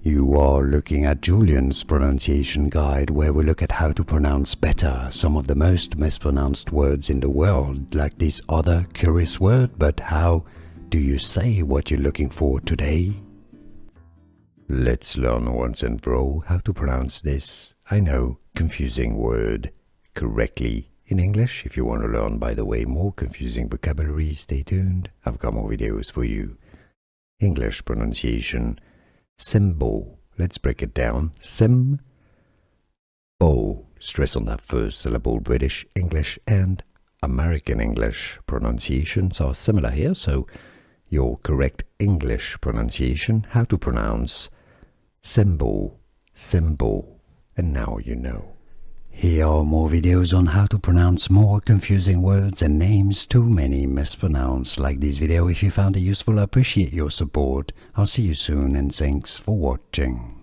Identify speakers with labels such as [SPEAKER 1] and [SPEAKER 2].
[SPEAKER 1] You are looking at Julian's pronunciation guide, where we look at how to pronounce better some of the most mispronounced words in the world, like this other curious word. But how do you say what you're looking for today? Let's learn once and for all how to pronounce this, I know, confusing word correctly in English. If you want to learn, by the way, more confusing vocabulary, stay tuned. I've got more videos for you. English pronunciation. Symbol. Let's break it down. Symbol. Stress on that first syllable. British English and American English pronunciations are similar here, so your correct English pronunciation, how to pronounce symbol, symbol, and now you know. Here are more videos on how to pronounce more confusing words and names too many mispronounced. Like this video if you found it useful. I appreciate your support. I'll see you soon and thanks for watching.